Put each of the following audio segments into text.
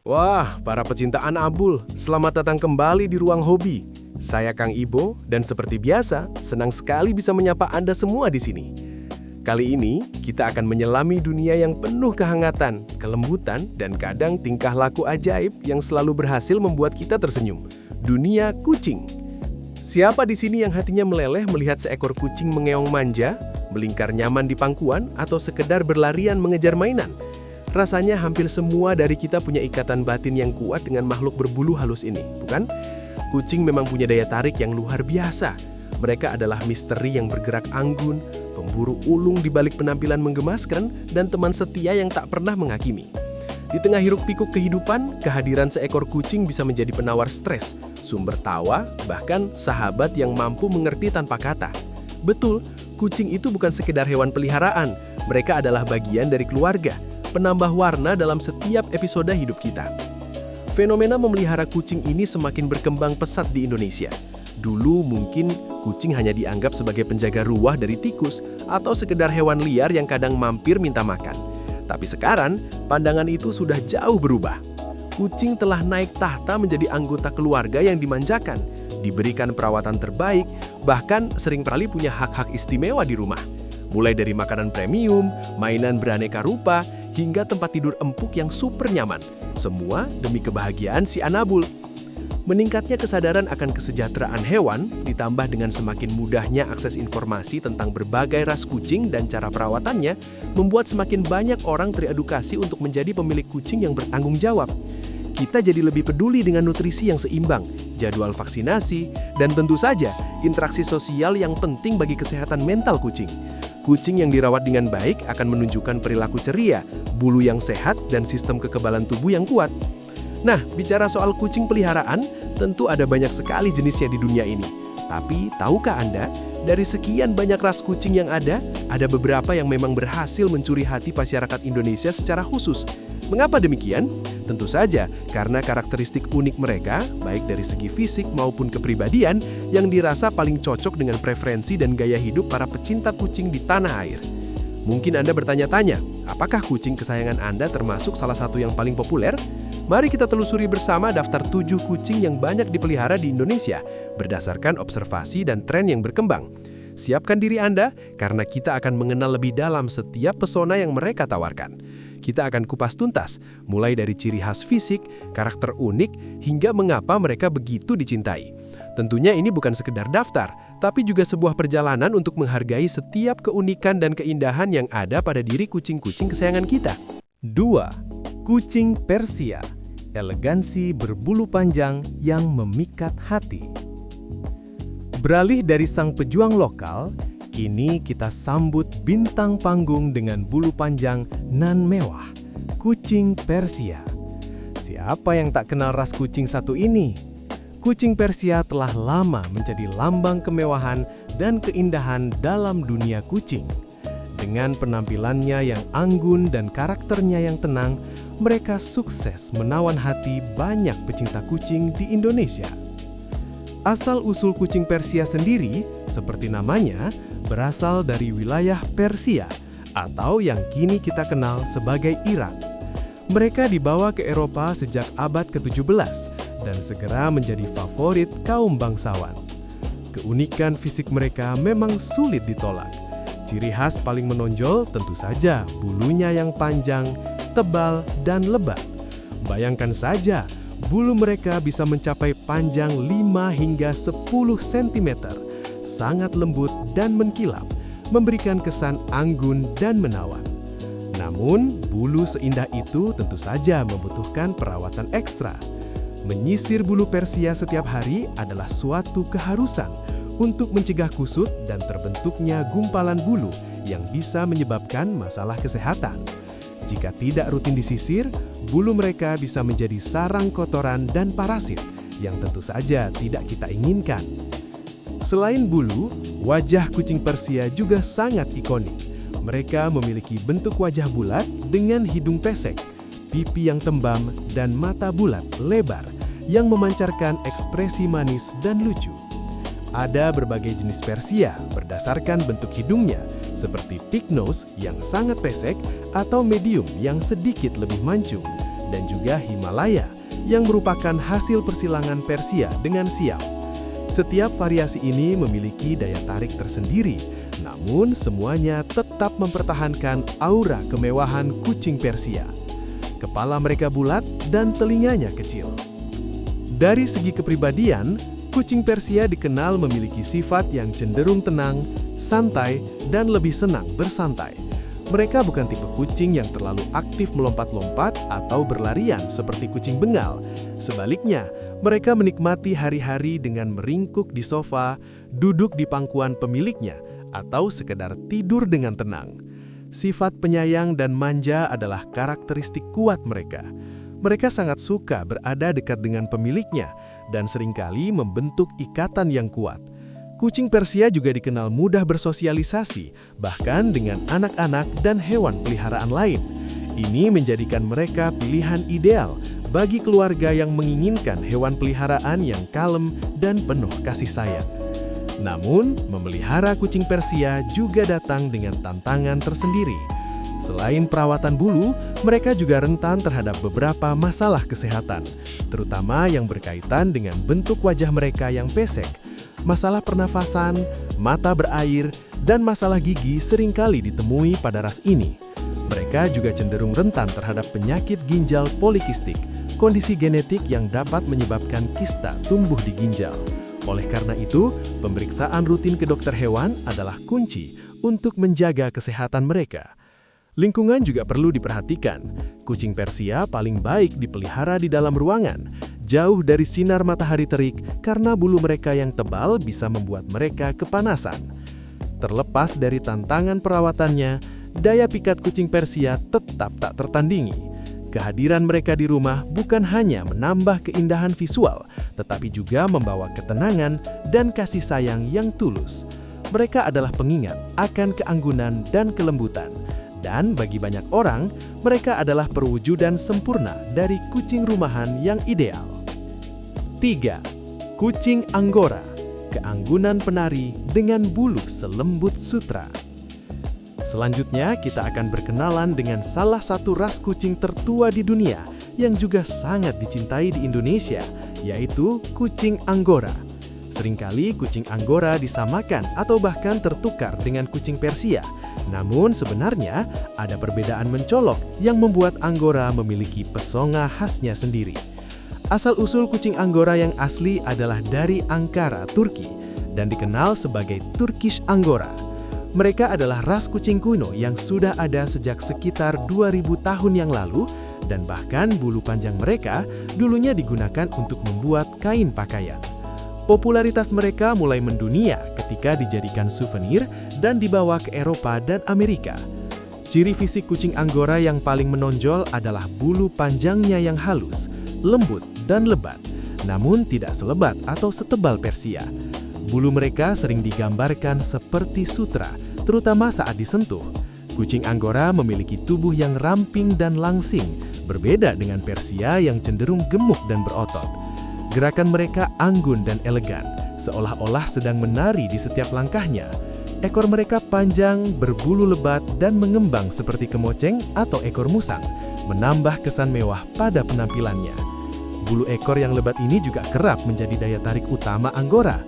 Wah, para pecinta anabul, selamat datang kembali di Ruang Hobi. Saya Kang Ibo, dan seperti biasa, senang sekali bisa menyapa Anda semua di sini. Kali ini, kita akan menyelami dunia yang penuh kehangatan, kelembutan, dan kadang tingkah laku ajaib yang selalu berhasil membuat kita tersenyum. Dunia kucing. Siapa di sini yang hatinya meleleh melihat seekor kucing mengeong manja, melingkar nyaman di pangkuan, atau sekedar berlarian mengejar mainan? Rasanya hampir semua dari kita punya ikatan batin yang kuat dengan makhluk berbulu halus ini, bukan? Kucing memang punya daya tarik yang luar biasa. Mereka adalah misteri yang bergerak anggun, pemburu ulung di balik penampilan menggemaskan, dan teman setia yang tak pernah menghakimi. Di tengah hiruk-pikuk kehidupan, kehadiran seekor kucing bisa menjadi penawar stres, sumber tawa, bahkan sahabat yang mampu mengerti tanpa kata. Betul, kucing itu bukan sekedar hewan peliharaan, mereka adalah bagian dari keluarga, penambah warna dalam setiap episode hidup kita. Fenomena memelihara kucing ini semakin berkembang pesat di Indonesia. Dulu mungkin kucing hanya dianggap sebagai penjaga ruah dari tikus atau sekedar hewan liar yang kadang mampir minta makan. Tapi sekarang, pandangan itu sudah jauh berubah. Kucing telah naik tahta menjadi anggota keluarga yang dimanjakan, diberikan perawatan terbaik, bahkan seringkali punya hak-hak istimewa di rumah. Mulai dari makanan premium, mainan beraneka rupa, hingga tempat tidur empuk yang super nyaman. Semua demi kebahagiaan si anabul. Meningkatnya kesadaran akan kesejahteraan hewan, ditambah dengan semakin mudahnya akses informasi tentang berbagai ras kucing dan cara perawatannya, membuat semakin banyak orang teredukasi untuk menjadi pemilik kucing yang bertanggung jawab. Kita jadi lebih peduli dengan nutrisi yang seimbang, jadwal vaksinasi, dan tentu saja interaksi sosial yang penting bagi kesehatan mental kucing. Kucing yang dirawat dengan baik akan menunjukkan perilaku ceria, bulu yang sehat, dan sistem kekebalan tubuh yang kuat. Nah, bicara soal kucing peliharaan, tentu ada banyak sekali jenisnya di dunia ini. Tapi, tahukah Anda, dari sekian banyak ras kucing yang ada beberapa yang memang berhasil mencuri hati masyarakat Indonesia secara khusus. Mengapa demikian? Tentu saja karena karakteristik unik mereka, baik dari segi fisik maupun kepribadian, yang dirasa paling cocok dengan preferensi dan gaya hidup para pecinta kucing di tanah air. Mungkin Anda bertanya-tanya, apakah kucing kesayangan Anda termasuk salah satu yang paling populer? Mari kita telusuri bersama daftar 7 kucing yang banyak dipelihara di Indonesia, berdasarkan observasi dan tren yang berkembang. Siapkan diri Anda, karena kita akan mengenal lebih dalam setiap pesona yang mereka tawarkan. Kita akan kupas tuntas, mulai dari ciri khas fisik, karakter unik, hingga mengapa mereka begitu dicintai. Tentunya ini bukan sekedar daftar, tapi juga sebuah perjalanan untuk menghargai setiap keunikan dan keindahan yang ada pada diri kucing-kucing kesayangan kita. 2. Kucing Persia, elegansi berbulu panjang yang memikat hati. Beralih dari sang pejuang lokal, kini kita sambut bintang panggung dengan bulu panjang nan mewah, kucing Persia. Siapa yang tak kenal ras kucing satu ini? Kucing Persia telah lama menjadi lambang kemewahan dan keindahan dalam dunia kucing. Dengan penampilannya yang anggun dan karakternya yang tenang, mereka sukses menawan hati banyak pecinta kucing di Indonesia. Asal-usul kucing Persia sendiri, seperti namanya, berasal dari wilayah Persia, atau yang kini kita kenal sebagai Iran. Mereka dibawa ke Eropa sejak abad ke-17 dan segera menjadi favorit kaum bangsawan. Keunikan fisik mereka memang sulit ditolak. Ciri khas paling menonjol tentu saja bulunya yang panjang, tebal, dan lebat. Bayangkan saja, bulu mereka bisa mencapai panjang 5 hingga 10 cm, sangat lembut dan mengkilap, memberikan kesan anggun dan menawan. Namun, bulu seindah itu tentu saja membutuhkan perawatan ekstra. Menyisir bulu Persia setiap hari adalah suatu keharusan untuk mencegah kusut dan terbentuknya gumpalan bulu yang bisa menyebabkan masalah kesehatan. Jika tidak rutin disisir, bulu mereka bisa menjadi sarang kotoran dan parasit yang tentu saja tidak kita inginkan. Selain bulu, wajah kucing Persia juga sangat ikonik. Mereka memiliki bentuk wajah bulat dengan hidung pesek, pipi yang tembam, dan mata bulat lebar yang memancarkan ekspresi manis dan lucu. Ada berbagai jenis Persia berdasarkan bentuk hidungnya, seperti pig nose yang sangat pesek atau medium yang sedikit lebih mancung, dan juga Himalaya, yang merupakan hasil persilangan Persia dengan Siam. Setiap variasi ini memiliki daya tarik tersendiri, namun semuanya tetap mempertahankan aura kemewahan kucing Persia. Kepala mereka bulat dan telinganya kecil. Dari segi kepribadian, kucing Persia dikenal memiliki sifat yang cenderung tenang, santai, dan lebih senang bersantai. Mereka bukan tipe kucing yang terlalu aktif melompat-lompat atau berlarian seperti kucing Bengal. Sebaliknya, mereka menikmati hari-hari dengan meringkuk di sofa, duduk di pangkuan pemiliknya, atau sekedar tidur dengan tenang. Sifat penyayang dan manja adalah karakteristik kuat mereka. Mereka sangat suka berada dekat dengan pemiliknya dan seringkali membentuk ikatan yang kuat. Kucing Persia juga dikenal mudah bersosialisasi, bahkan dengan anak-anak dan hewan peliharaan lain. Ini menjadikan mereka pilihan ideal bagi keluarga yang menginginkan hewan peliharaan yang kalem dan penuh kasih sayang. Namun, memelihara kucing Persia juga datang dengan tantangan tersendiri. Selain perawatan bulu, mereka juga rentan terhadap beberapa masalah kesehatan, terutama yang berkaitan dengan bentuk wajah mereka yang pesek. Masalah pernafasan, mata berair, dan masalah gigi seringkali ditemui pada ras ini. Mereka juga cenderung rentan terhadap penyakit ginjal polikistik, kondisi genetik yang dapat menyebabkan kista tumbuh di ginjal. Oleh karena itu, pemeriksaan rutin ke dokter hewan adalah kunci untuk menjaga kesehatan mereka. Lingkungan juga perlu diperhatikan. Kucing Persia paling baik dipelihara di dalam ruangan, jauh dari sinar matahari terik karena bulu mereka yang tebal bisa membuat mereka kepanasan. Terlepas dari tantangan perawatannya, daya pikat kucing Persia tetap tak tertandingi. Kehadiran mereka di rumah bukan hanya menambah keindahan visual, tetapi juga membawa ketenangan dan kasih sayang yang tulus. Mereka adalah pengingat akan keanggunan dan kelembutan. Dan bagi banyak orang, mereka adalah perwujudan sempurna dari kucing rumahan yang ideal. 3. Kucing Anggora, keanggunan penari dengan bulu selembut sutra. Selanjutnya, kita akan berkenalan dengan salah satu ras kucing tertua di dunia yang juga sangat dicintai di Indonesia, yaitu kucing Anggora. Seringkali kucing Anggora disamakan atau bahkan tertukar dengan kucing Persia. Namun sebenarnya ada perbedaan mencolok yang membuat Anggora memiliki pesona khasnya sendiri. Asal-usul kucing Anggora yang asli adalah dari Ankara, Turki, dan dikenal sebagai Turkish Anggora. Mereka adalah ras kucing kuno yang sudah ada sejak sekitar 2000 tahun yang lalu, dan bahkan bulu panjang mereka dulunya digunakan untuk membuat kain pakaian. Popularitas mereka mulai mendunia ketika dijadikan souvenir dan dibawa ke Eropa dan Amerika. Ciri fisik kucing Anggora yang paling menonjol adalah bulu panjangnya yang halus, lembut, dan lebat, namun tidak selebat atau setebal Persia. Bulu mereka sering digambarkan seperti sutra, terutama saat disentuh. Kucing Anggora memiliki tubuh yang ramping dan langsing, berbeda dengan Persia yang cenderung gemuk dan berotot. Gerakan mereka anggun dan elegan, seolah-olah sedang menari di setiap langkahnya. Ekor mereka panjang, berbulu lebat, dan mengembang seperti kemoceng atau ekor musang, menambah kesan mewah pada penampilannya. Bulu ekor yang lebat ini juga kerap menjadi daya tarik utama Anggora.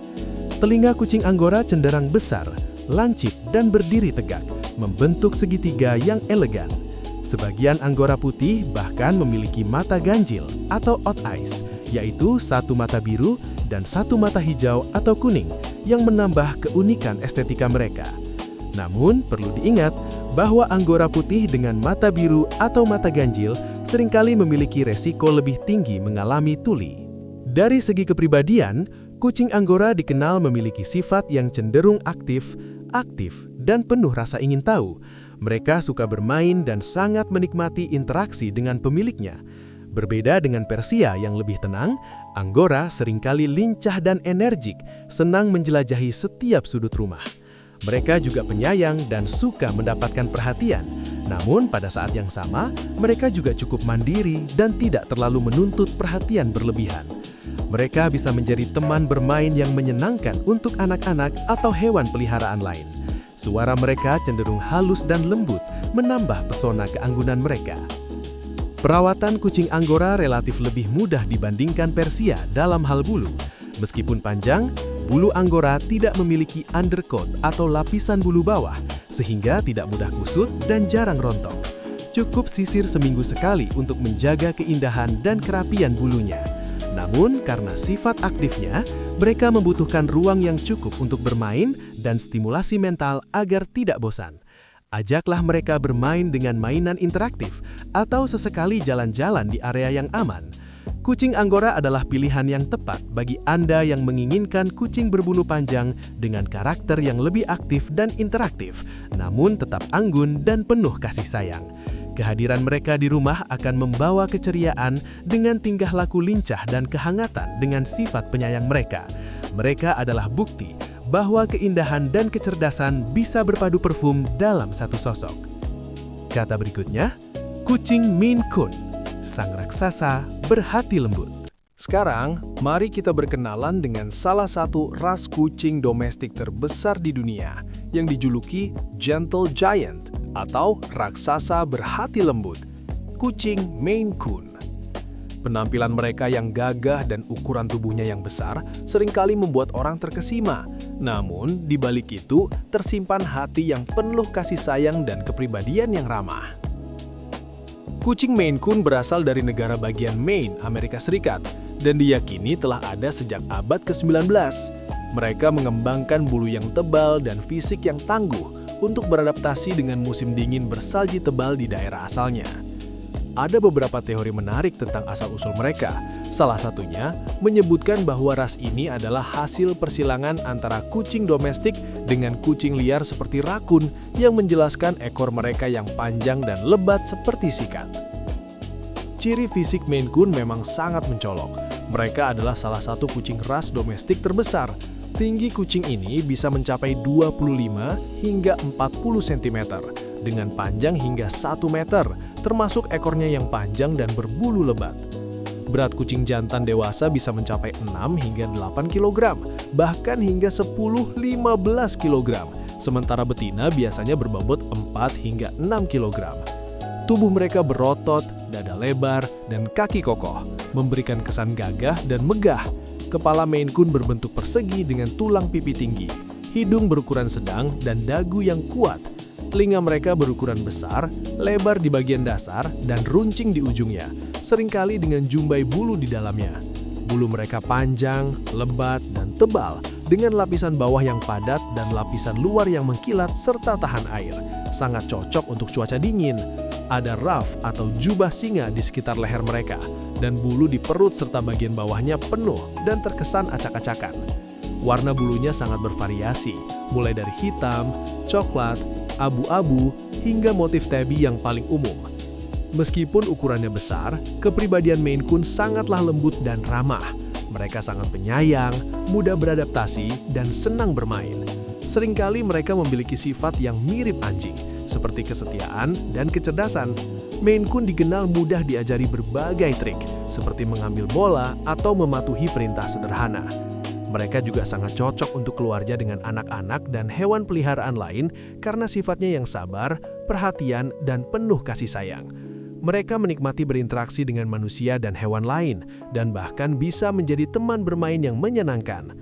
Telinga kucing Anggora cenderung besar, lancip, dan berdiri tegak, membentuk segitiga yang elegan. Sebagian Anggora putih bahkan memiliki mata ganjil atau odd eyes, yaitu satu mata biru dan satu mata hijau atau kuning yang menambah keunikan estetika mereka. Namun, perlu diingat bahwa Anggora putih dengan mata biru atau mata ganjil seringkali memiliki resiko lebih tinggi mengalami tuli. Dari segi kepribadian, kucing Anggora dikenal memiliki sifat yang cenderung aktif, dan penuh rasa ingin tahu. Mereka suka bermain dan sangat menikmati interaksi dengan pemiliknya. Berbeda dengan Persia yang lebih tenang, Anggora seringkali lincah dan energik, senang menjelajahi setiap sudut rumah. Mereka juga penyayang dan suka mendapatkan perhatian. Namun pada saat yang sama, mereka juga cukup mandiri dan tidak terlalu menuntut perhatian berlebihan. Mereka bisa menjadi teman bermain yang menyenangkan untuk anak-anak atau hewan peliharaan lain. Suara mereka cenderung halus dan lembut, menambah pesona keanggunan mereka. Perawatan kucing Anggora relatif lebih mudah dibandingkan Persia dalam hal bulu. Meskipun panjang, bulu Anggora tidak memiliki undercoat atau lapisan bulu bawah, sehingga tidak mudah kusut dan jarang rontok. Cukup sisir seminggu sekali untuk menjaga keindahan dan kerapian bulunya. Namun, karena sifat aktifnya, mereka membutuhkan ruang yang cukup untuk bermain dan stimulasi mental agar tidak bosan. Ajaklah mereka bermain dengan mainan interaktif atau sesekali jalan-jalan di area yang aman. Kucing Anggora adalah pilihan yang tepat bagi Anda yang menginginkan kucing berbulu panjang dengan karakter yang lebih aktif dan interaktif, namun tetap anggun dan penuh kasih sayang. Kehadiran mereka di rumah akan membawa keceriaan dengan tingkah laku lincah dan kehangatan dengan sifat penyayang mereka. Mereka adalah bukti bahwa keindahan dan kecerdasan bisa berpadu perfum dalam satu sosok. Kata berikutnya, kucing Maine Coon, sang raksasa berhati lembut. Sekarang, mari kita berkenalan dengan salah satu ras kucing domestik terbesar di dunia yang dijuluki Gentle Giant atau raksasa berhati lembut, kucing Maine Coon. Penampilan mereka yang gagah dan ukuran tubuhnya yang besar seringkali membuat orang terkesima. Namun, di balik itu tersimpan hati yang penuh kasih sayang dan kepribadian yang ramah. Kucing Maine Coon berasal dari negara bagian Maine, Amerika Serikat, dan diyakini telah ada sejak abad ke-19. Mereka mengembangkan bulu yang tebal dan fisik yang tangguh untuk beradaptasi dengan musim dingin bersalji tebal di daerah asalnya. Ada beberapa teori menarik tentang asal-usul mereka. Salah satunya menyebutkan bahwa ras ini adalah hasil persilangan antara kucing domestik dengan kucing liar seperti rakun yang menjelaskan ekor mereka yang panjang dan lebat seperti sikat. Ciri fisik Maine Coon memang sangat mencolok. Mereka adalah salah satu kucing ras domestik terbesar. Tinggi kucing ini bisa mencapai 25 hingga 40 cm. Dengan panjang hingga 1 meter, termasuk ekornya yang panjang dan berbulu lebat. Berat kucing jantan dewasa bisa mencapai 6 hingga 8 kg, bahkan hingga 10-15 kg, sementara betina biasanya berbobot 4 hingga 6 kg. Tubuh mereka berotot, dada lebar, dan kaki kokoh, memberikan kesan gagah dan megah. Kepala Maine Coon berbentuk persegi dengan tulang pipi tinggi, hidung berukuran sedang, dan dagu yang kuat. Telinga mereka berukuran besar, lebar di bagian dasar, dan runcing di ujungnya, seringkali dengan jumbai bulu di dalamnya. Bulu mereka panjang, lebat, dan tebal, dengan lapisan bawah yang padat dan lapisan luar yang mengkilat serta tahan air. Sangat cocok untuk cuaca dingin. Ada ruff atau jubah singa di sekitar leher mereka, dan bulu di perut serta bagian bawahnya penuh dan terkesan acak-acakan. Warna bulunya sangat bervariasi, mulai dari hitam, coklat, abu-abu, hingga motif tabby yang paling umum. Meskipun ukurannya besar, kepribadian Maine Coon sangatlah lembut dan ramah. Mereka sangat penyayang, mudah beradaptasi, dan senang bermain. Seringkali mereka memiliki sifat yang mirip anjing, seperti kesetiaan dan kecerdasan. Maine Coon dikenal mudah diajari berbagai trik, seperti mengambil bola atau mematuhi perintah sederhana. Mereka juga sangat cocok untuk keluarga dengan anak-anak dan hewan peliharaan lain karena sifatnya yang sabar, perhatian, dan penuh kasih sayang. Mereka menikmati berinteraksi dengan manusia dan hewan lain, dan bahkan bisa menjadi teman bermain yang menyenangkan.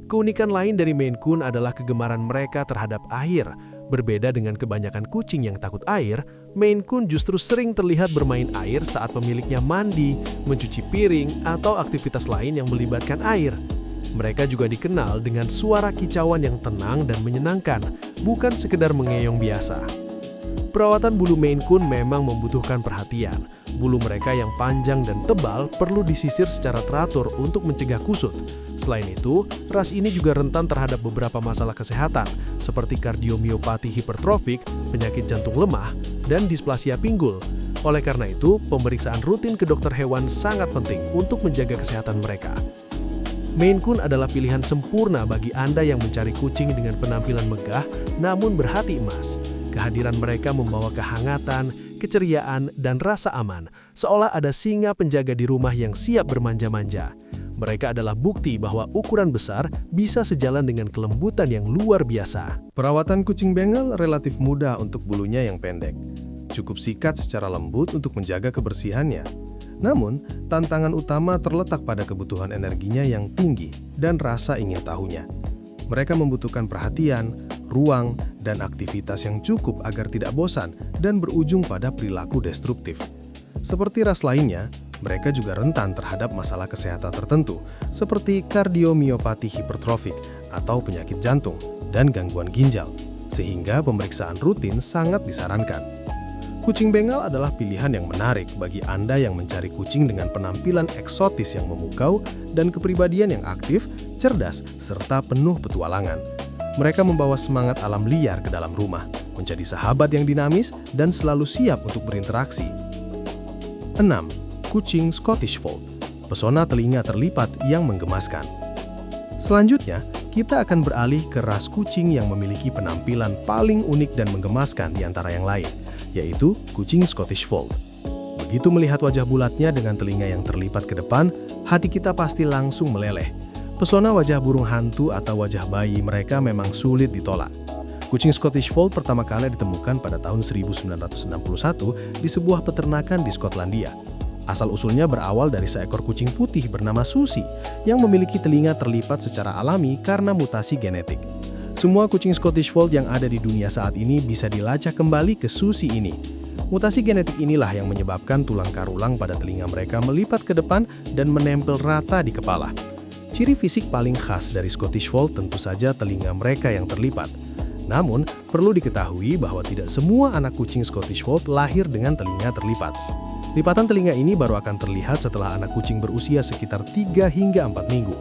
Keunikan lain dari Maine Coon adalah kegemaran mereka terhadap air. Berbeda dengan kebanyakan kucing yang takut air, Maine Coon justru sering terlihat bermain air saat pemiliknya mandi, mencuci piring, atau aktivitas lain yang melibatkan air. Mereka juga dikenal dengan suara kicauan yang tenang dan menyenangkan, bukan sekedar mengeyong biasa. Perawatan bulu Maine Coon memang membutuhkan perhatian. Bulu mereka yang panjang dan tebal perlu disisir secara teratur untuk mencegah kusut. Selain itu, ras ini juga rentan terhadap beberapa masalah kesehatan, seperti kardiomiopati hipertrofik, penyakit jantung lemah, dan displasia pinggul. Oleh karena itu, pemeriksaan rutin ke dokter hewan sangat penting untuk menjaga kesehatan mereka. Maine Coon adalah pilihan sempurna bagi Anda yang mencari kucing dengan penampilan megah namun berhati emas. Kehadiran mereka membawa kehangatan, keceriaan, dan rasa aman, seolah ada singa penjaga di rumah yang siap bermanja-manja. Mereka adalah bukti bahwa ukuran besar bisa sejalan dengan kelembutan yang luar biasa. Perawatan kucing Bengal relatif mudah untuk bulunya yang pendek. cukup sikat secara lembut untuk menjaga kebersihannya. Namun, tantangan utama terletak pada kebutuhan energinya yang tinggi dan rasa ingin tahunya. Mereka membutuhkan perhatian, ruang, dan aktivitas yang cukup agar tidak bosan dan berujung pada perilaku destruktif. Seperti ras lainnya, mereka juga rentan terhadap masalah kesehatan tertentu, seperti kardiomiopati hipertrofik atau penyakit jantung dan gangguan ginjal, sehingga pemeriksaan rutin sangat disarankan. Kucing Bengal adalah pilihan yang menarik bagi Anda yang mencari kucing dengan penampilan eksotis yang memukau dan kepribadian yang aktif, cerdas, serta penuh petualangan. Mereka membawa semangat alam liar ke dalam rumah, menjadi sahabat yang dinamis dan selalu siap untuk berinteraksi. 6. Kucing Scottish Fold, pesona telinga terlipat yang menggemaskan. Selanjutnya, kita akan beralih ke ras kucing yang memiliki penampilan paling unik dan menggemaskan di antara yang lain, yaitu kucing Scottish Fold. Begitu melihat wajah bulatnya dengan telinga yang terlipat ke depan, hati kita pasti langsung meleleh. Pesona wajah burung hantu atau wajah bayi mereka memang sulit ditolak. Kucing Scottish Fold pertama kali ditemukan pada tahun 1961 di sebuah peternakan di Skotlandia. Asal-usulnya berawal dari seekor kucing putih bernama Susie yang memiliki telinga terlipat secara alami karena mutasi genetik. Semua kucing Scottish Fold yang ada di dunia saat ini bisa dilacak kembali ke Susie ini. Mutasi genetik inilah yang menyebabkan tulang karulang pada telinga mereka melipat ke depan dan menempel rata di kepala. Ciri fisik paling khas dari Scottish Fold tentu saja telinga mereka yang terlipat. Namun, perlu diketahui bahwa tidak semua anak kucing Scottish Fold lahir dengan telinga terlipat. Lipatan telinga ini baru akan terlihat setelah anak kucing berusia sekitar 3 hingga 4 minggu.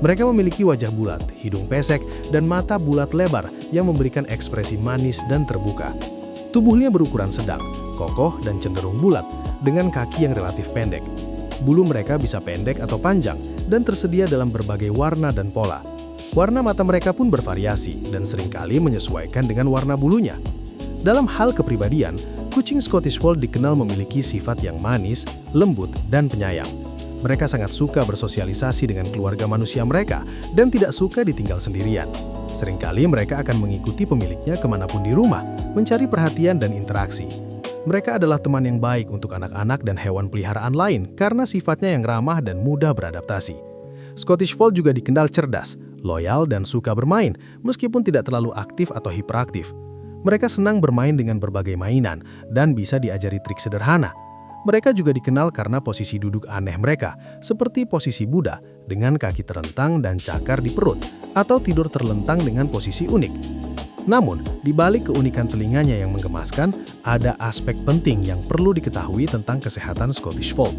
Mereka memiliki wajah bulat, hidung pesek, dan mata bulat lebar yang memberikan ekspresi manis dan terbuka. Tubuhnya berukuran sedang, kokoh, dan cenderung bulat, dengan kaki yang relatif pendek. Bulu mereka bisa pendek atau panjang, dan tersedia dalam berbagai warna dan pola. Warna mata mereka pun bervariasi, dan seringkali menyesuaikan dengan warna bulunya. Dalam hal kepribadian, kucing Scottish Fold dikenal memiliki sifat yang manis, lembut, dan penyayang. Mereka sangat suka bersosialisasi dengan keluarga manusia mereka dan tidak suka ditinggal sendirian. Seringkali mereka akan mengikuti pemiliknya kemanapun di rumah, mencari perhatian dan interaksi. Mereka adalah teman yang baik untuk anak-anak dan hewan peliharaan lain karena sifatnya yang ramah dan mudah beradaptasi. Scottish Fold juga dikenal cerdas, loyal, dan suka bermain, meskipun tidak terlalu aktif atau hiperaktif. Mereka senang bermain dengan berbagai mainan dan bisa diajari trik sederhana. Mereka juga dikenal karena posisi duduk aneh mereka, seperti posisi Buddha dengan kaki terentang dan cakar di perut, atau tidur terlentang dengan posisi unik. Namun, di balik keunikan telinganya yang menggemaskan, ada aspek penting yang perlu diketahui tentang kesehatan Scottish Fold.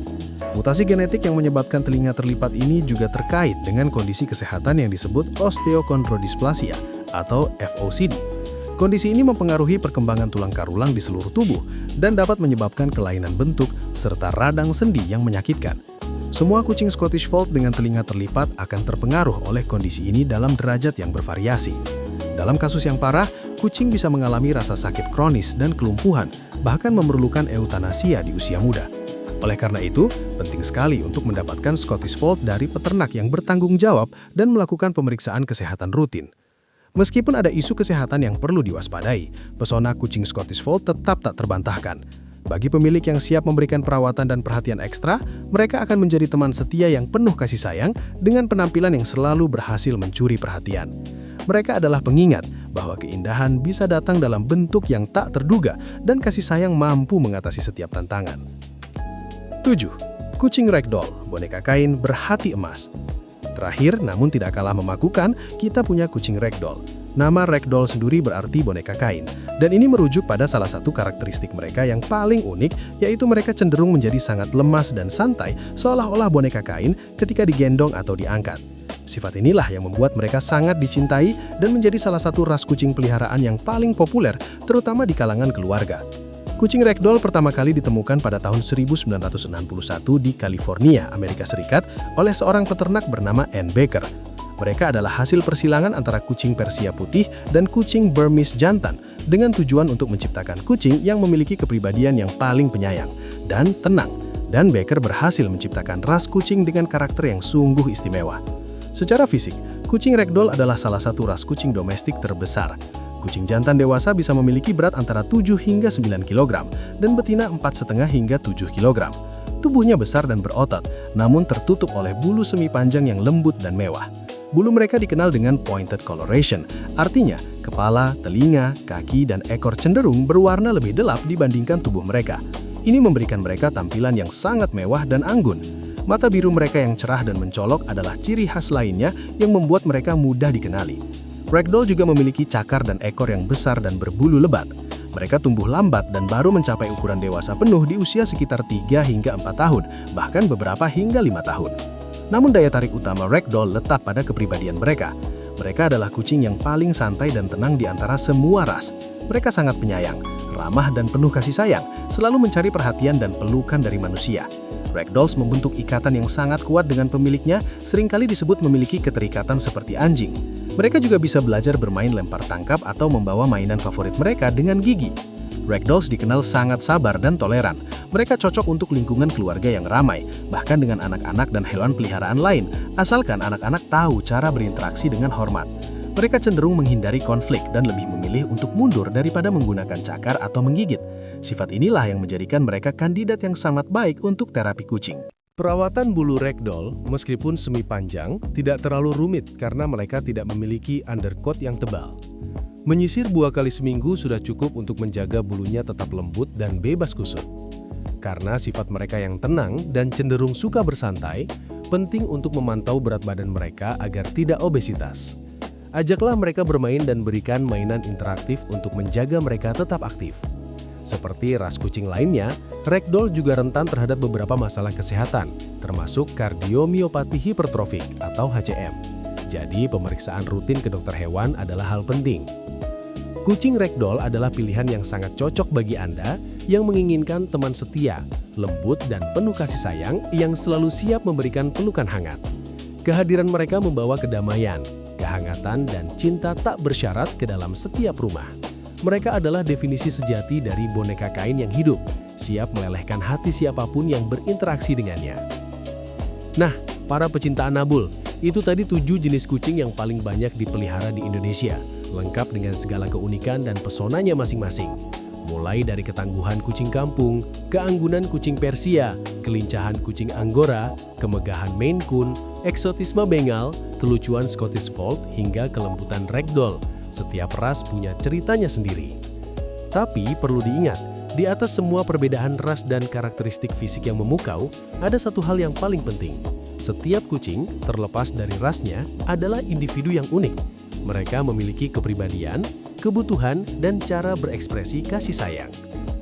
Mutasi genetik yang menyebabkan telinga terlipat ini juga terkait dengan kondisi kesehatan yang disebut osteochondrodysplasia atau FOCD. Kondisi ini mempengaruhi perkembangan tulang karulang di seluruh tubuh dan dapat menyebabkan kelainan bentuk serta radang sendi yang menyakitkan. Semua kucing Scottish Fold dengan telinga terlipat akan terpengaruh oleh kondisi ini dalam derajat yang bervariasi. Dalam kasus yang parah, kucing bisa mengalami rasa sakit kronis dan kelumpuhan, bahkan memerlukan eutanasia di usia muda. Oleh karena itu, penting sekali untuk mendapatkan Scottish Fold dari peternak yang bertanggung jawab dan melakukan pemeriksaan kesehatan rutin. Meskipun ada isu kesehatan yang perlu diwaspadai, pesona kucing Scottish Fold tetap tak terbantahkan. Bagi pemilik yang siap memberikan perawatan dan perhatian ekstra, mereka akan menjadi teman setia yang penuh kasih sayang dengan penampilan yang selalu berhasil mencuri perhatian. Mereka adalah pengingat bahwa keindahan bisa datang dalam bentuk yang tak terduga dan kasih sayang mampu mengatasi setiap tantangan. 7. Kucing Ragdoll, boneka kain berhati emas. Terakhir, namun tidak kalah memakukan, kita punya kucing Ragdoll. Nama Ragdoll sendiri berarti boneka kain, dan ini merujuk pada salah satu karakteristik mereka yang paling unik, yaitu mereka cenderung menjadi sangat lemas dan santai, seolah-olah boneka kain ketika digendong atau diangkat. Sifat inilah yang membuat mereka sangat dicintai dan menjadi salah satu ras kucing peliharaan yang paling populer, terutama di kalangan keluarga. Kucing Ragdoll pertama kali ditemukan pada tahun 1961 di California, Amerika Serikat, oleh seorang peternak bernama Ann Baker. Mereka adalah hasil persilangan antara kucing Persia putih dan kucing Burmese jantan dengan tujuan untuk menciptakan kucing yang memiliki kepribadian yang paling penyayang dan tenang. Dan Baker berhasil menciptakan ras kucing dengan karakter yang sungguh istimewa. Secara fisik, kucing Ragdoll adalah salah satu ras kucing domestik terbesar. Kucing jantan dewasa bisa memiliki berat antara 7 hingga 9 kg dan betina 4,5 hingga 7 kg. Tubuhnya besar dan berotot, namun tertutup oleh bulu semi panjang yang lembut dan mewah. Bulu mereka dikenal dengan pointed coloration, artinya kepala, telinga, kaki, dan ekor cenderung berwarna lebih gelap dibandingkan tubuh mereka. Ini memberikan mereka tampilan yang sangat mewah dan anggun. Mata biru mereka yang cerah dan mencolok adalah ciri khas lainnya yang membuat mereka mudah dikenali. Ragdoll juga memiliki cakar dan ekor yang besar dan berbulu lebat. Mereka tumbuh lambat dan baru mencapai ukuran dewasa penuh di usia sekitar 3 hingga 4 tahun, bahkan beberapa hingga 5 tahun. Namun daya tarik utama Ragdoll letak pada kepribadian mereka. Mereka adalah kucing yang paling santai dan tenang di antara semua ras. Mereka sangat penyayang, ramah dan penuh kasih sayang, selalu mencari perhatian dan pelukan dari manusia. Ragdolls membentuk ikatan yang sangat kuat dengan pemiliknya, seringkali disebut memiliki keterikatan seperti anjing. Mereka juga bisa belajar bermain lempar tangkap atau membawa mainan favorit mereka dengan gigi. Ragdolls dikenal sangat sabar dan toleran. Mereka cocok untuk lingkungan keluarga yang ramai, bahkan dengan anak-anak dan hewan peliharaan lain, asalkan anak-anak tahu cara berinteraksi dengan hormat. Mereka cenderung menghindari konflik dan lebih memilih untuk mundur daripada menggunakan cakar atau menggigit. Sifat inilah yang menjadikan mereka kandidat yang sangat baik untuk terapi kucing. Perawatan bulu ragdoll, meskipun semi panjang, tidak terlalu rumit karena mereka tidak memiliki undercoat yang tebal. Menyisir 2 kali seminggu sudah cukup untuk menjaga bulunya tetap lembut dan bebas kusut. Karena sifat mereka yang tenang dan cenderung suka bersantai, penting untuk memantau berat badan mereka agar tidak obesitas. Ajaklah mereka bermain dan berikan mainan interaktif untuk menjaga mereka tetap aktif. Seperti ras kucing lainnya, Ragdoll juga rentan terhadap beberapa masalah kesehatan, termasuk kardiomiopati hipertrofik atau HCM. Jadi, pemeriksaan rutin ke dokter hewan adalah hal penting. Kucing Ragdoll adalah pilihan yang sangat cocok bagi Anda yang menginginkan teman setia, lembut dan penuh kasih sayang yang selalu siap memberikan pelukan hangat. Kehadiran mereka membawa kedamaian, kehangatan, dan cinta tak bersyarat ke dalam setiap rumah. Mereka adalah definisi sejati dari boneka kain yang hidup, siap melelehkan hati siapapun yang berinteraksi dengannya. Nah, para pecinta Anabul, itu tadi 7 jenis kucing yang paling banyak dipelihara di Indonesia, lengkap dengan segala keunikan dan pesonanya masing-masing. Mulai dari ketangguhan kucing kampung, keanggunan kucing Persia, kelincahan kucing Angora, kemegahan Maine Coon, eksotisme Bengal, kelucuan Scottish Fold, hingga kelembutan Ragdoll. Setiap ras punya ceritanya sendiri. Tapi perlu diingat, di atas semua perbedaan ras dan karakteristik fisik yang memukau, ada satu hal yang paling penting. Setiap kucing, terlepas dari rasnya, adalah individu yang unik. Mereka memiliki kepribadian, kebutuhan, dan cara berekspresi kasih sayang.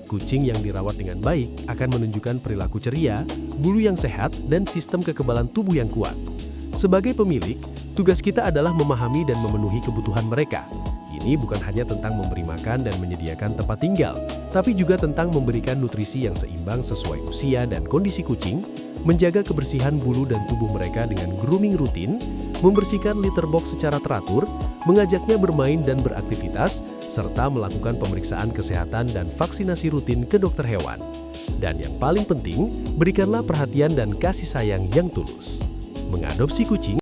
Kucing yang dirawat dengan baik akan menunjukkan perilaku ceria, bulu yang sehat, dan sistem kekebalan tubuh yang kuat. Sebagai pemilik, tugas kita adalah memahami dan memenuhi kebutuhan mereka. Ini bukan hanya tentang memberi makan dan menyediakan tempat tinggal, tapi juga tentang memberikan nutrisi yang seimbang sesuai usia dan kondisi kucing, menjaga kebersihan bulu dan tubuh mereka dengan grooming rutin, membersihkan litter box secara teratur, mengajaknya bermain dan beraktivitas, serta melakukan pemeriksaan kesehatan dan vaksinasi rutin ke dokter hewan. Dan yang paling penting, berikanlah perhatian dan kasih sayang yang tulus. Mengadopsi kucing